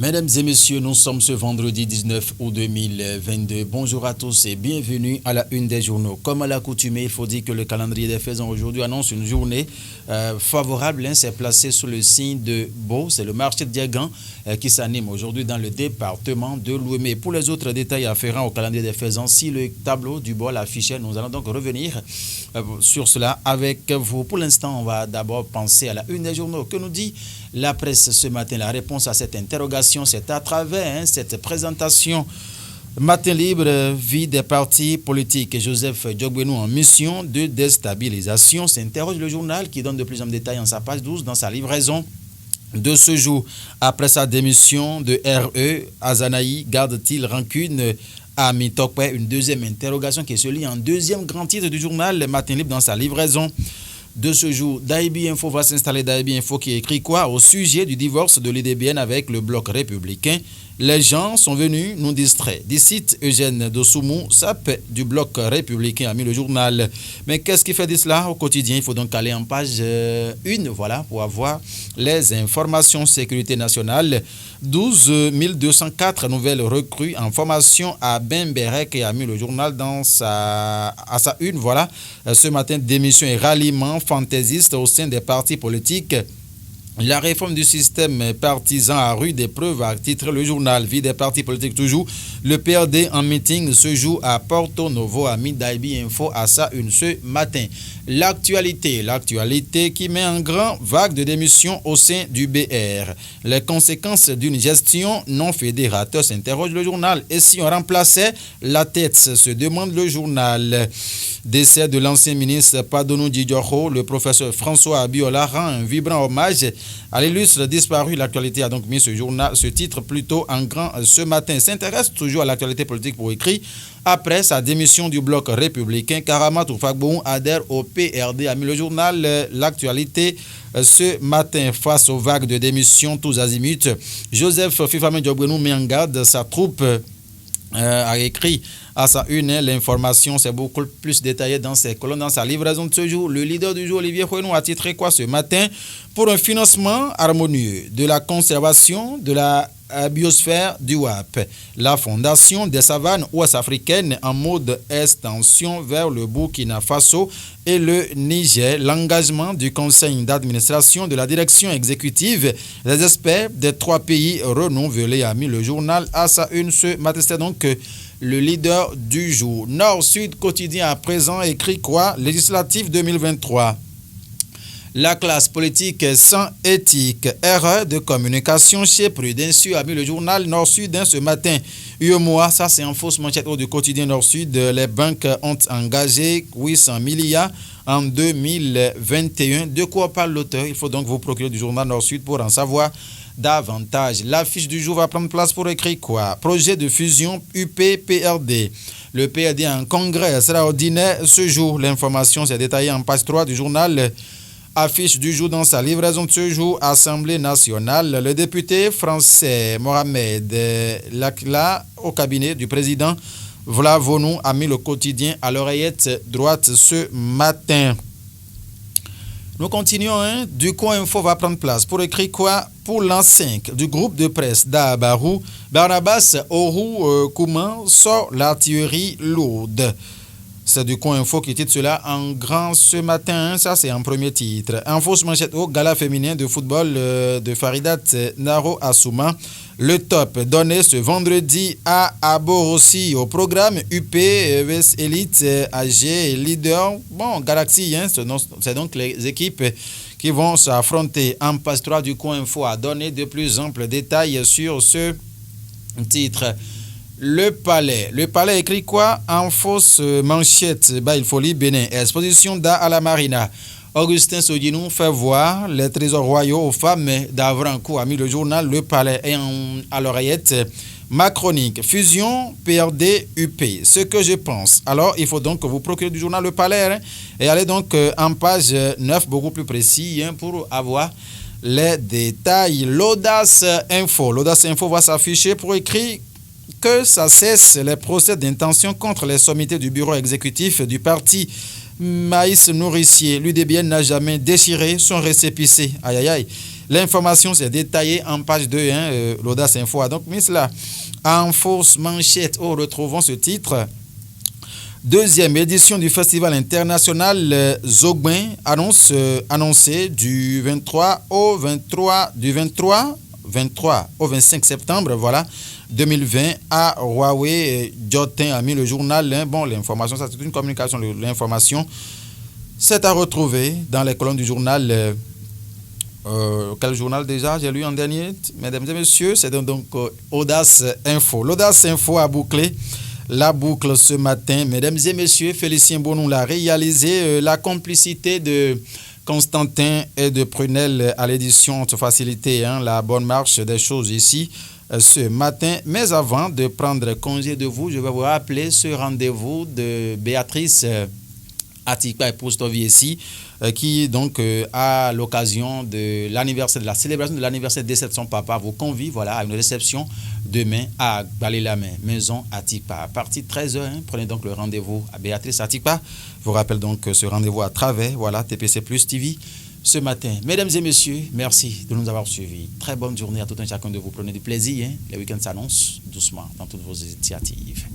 Mesdames et messieurs, nous sommes ce vendredi 19 août 2022. Bonjour à tous et bienvenue à la une des journaux. Comme à l'accoutumée, il faut dire que le calendrier des faisans aujourd'hui annonce une journée favorable. C'est placé sous le signe de Beau. C'est le marché de Diagan qui s'anime aujourd'hui dans le département de l'Ouémé. Pour les autres détails afférents au calendrier des faisans, si le tableau du bol affiché, nous allons donc revenir sur cela avec vous. Pour l'instant, on va d'abord penser à la une des journaux. Que nous dit la presse ce matin? La réponse à cette interrogation, c'est à travers cette présentation Matin libre, vie des partis politiques. Joseph Diogbenou en mission de déstabilisation s'interroge le journal qui donne de plus en détails en sa page 12 dans sa livraison de ce jour. Après sa démission de RE, Azanaï garde-t-il rancune à Mitokwe? Une deuxième interrogation qui se lit en deuxième grand titre du journal Le Matin libre dans sa livraison de ce jour. Daibi Info va s'installer. Daibi Info qui écrit quoi au sujet du divorce de l'IDBN avec le bloc républicain? Les gens sont venus nous distraire. D'ici Eugène Dosoumou, SAP du bloc républicain a mis le journal. Mais qu'est-ce qui fait de cela au quotidien? Il faut donc aller en page 1, voilà, pour avoir les informations. Sécurité nationale, 12 204 nouvelles recrues en formation à Bemberek et a mis le journal à sa une, voilà. Ce matin, démission et ralliement fantaisiste au sein des partis politiques. La réforme du système partisan a rude épreuve, a titré le journal. Vie des partis politiques toujours. Le PRD en meeting se joue à Porto Novo, a mis Daibi Info à ça une ce matin. L'actualité qui met en grand vague de démission au sein du BR. Les conséquences d'une gestion non fédérateur, s'interroge le journal. Et si on remplaçait la tête, se demande le journal. Décès de l'ancien ministre Padonou Djidjoro, le professeur François Abiola rend un vibrant hommage à l'illustre disparu. L'actualité a donc mis ce titre plutôt en grand ce matin. S'intéresse toujours à l'actualité politique pour écrit. Après sa démission du bloc républicain, Karamatou Fagbou adhère au PRD, a mis le journal L'actualité ce matin face aux vagues de démission tous azimuts. Joseph Fifame Diogbenou met en garde sa troupe, a écrit à sa une. L'information, c'est beaucoup plus détaillé dans ses colonnes, dans sa livraison de ce jour. Le leader du jour, Olivier Fouenou, a titré quoi ce matin? Pour un financement harmonieux de la conservation de la biosphère du WAP. La fondation des savanes ouest-africaines en mode extension vers le Burkina Faso et le Niger. L'engagement du conseil d'administration de la direction exécutive des experts des trois pays renouvelés, a mis le journal à sa une ce matin. C'est donc le leader du jour. Nord-Sud quotidien à présent écrit quoi? Législatif 2023. La classe politique sans éthique. Erreur de communication chez Prudentieux, a mis le journal Nord-Sud ce matin. UEMOA, ça c'est en fausse manchette du quotidien Nord-Sud. Les banques ont engagé 800 milliards en 2021. De quoi parle l'auteur? Il faut donc vous procurer du journal Nord-Sud pour en savoir davantage. L'affiche du jour va prendre place pour écrire quoi? Projet de fusion UP-PRD. Le PRD en congrès extraordinaire ce jour. L'information s'est détaillée en page 3 du journal. Affiche du jour dans sa livraison de ce jour, Assemblée nationale. Le député français Mohamed Lakla au cabinet du président Vlavonou a mis le quotidien à l'oreillette droite ce matin. Nous continuons. Du coin info va prendre place pour écrire quoi? Pour l'an 5 du groupe de presse d'Abarou, Barnabas Orou Kouman sort l'artillerie lourde. C'est du coin info qui titre cela en grand ce matin. Ça, c'est en premier titre. En fausse manchette au gala féminin de football de Faridat Naro Assouma. Le top donné ce vendredi à Aborossi au programme UP, ES Elite, AG et Leader. Bon, Galaxy, c'est donc les équipes qui vont s'affronter. En page 3 du coin info a donné de plus amples détails sur ce titre. Le palais écrit quoi? En fausse manchette, il faut lire Bénin. Exposition d'A à la Marina. Augustin Sodinou fait voir les trésors royaux aux femmes d'Avrancourt, a mis le journal Le Palais. Et à l'oreillette, ma chronique, fusion PRD-UP, ce que je pense. Alors, il faut donc que vous procurez du journal Le Palais et allez donc en page 9, beaucoup plus précis, pour avoir les détails. L'Audace Info va s'afficher pour écrire que ça cesse les procès d'intention contre les sommités du bureau exécutif du parti Maïs Nourricier. L'UDBN n'a jamais déchiré son récépissé. Aïe aïe aïe. L'information, c'est détaillé en page 2, l'Audace Info a donc mis cela en fausse manchette. Oh, retrouvons ce titre. Deuxième édition du Festival international Zogbin annoncé du 23 au 25 septembre, voilà, 2020 à Huawei. Jotin a mis le journal. Bon, l'information, ça c'est une communication. L'information, c'est à retrouver dans les colonnes du journal. Quel journal déjà j'ai lu en dernier, mesdames et messieurs, c'est donc Audace Info. L'Audace Info a bouclé la boucle ce matin. Mesdames et messieurs, Félicien Bonon l'a réalisé. La complicité de Constantin et de Prunel à l'édition de faciliter la bonne marche des choses ici ce matin. Mais avant de prendre congé de vous, je vais vous rappeler ce rendez-vous de Béatrice Atikpa et Poustoviesi qui donc à l'occasion de l'anniversaire, de la célébration de l'anniversaire de décès de son papa, vous convie à une réception demain à Balé-la-Main, maison Atikpa. À partir de 13h, prenez donc le rendez-vous à Béatrice Atikpa. Je vous rappelle donc ce rendez-vous à travers TPC Plus TV ce matin. Mesdames et messieurs, merci de nous avoir suivis. Très bonne journée à tout un chacun de vous. Prenez du plaisir. Les week-ends s'annoncent doucement dans toutes vos initiatives.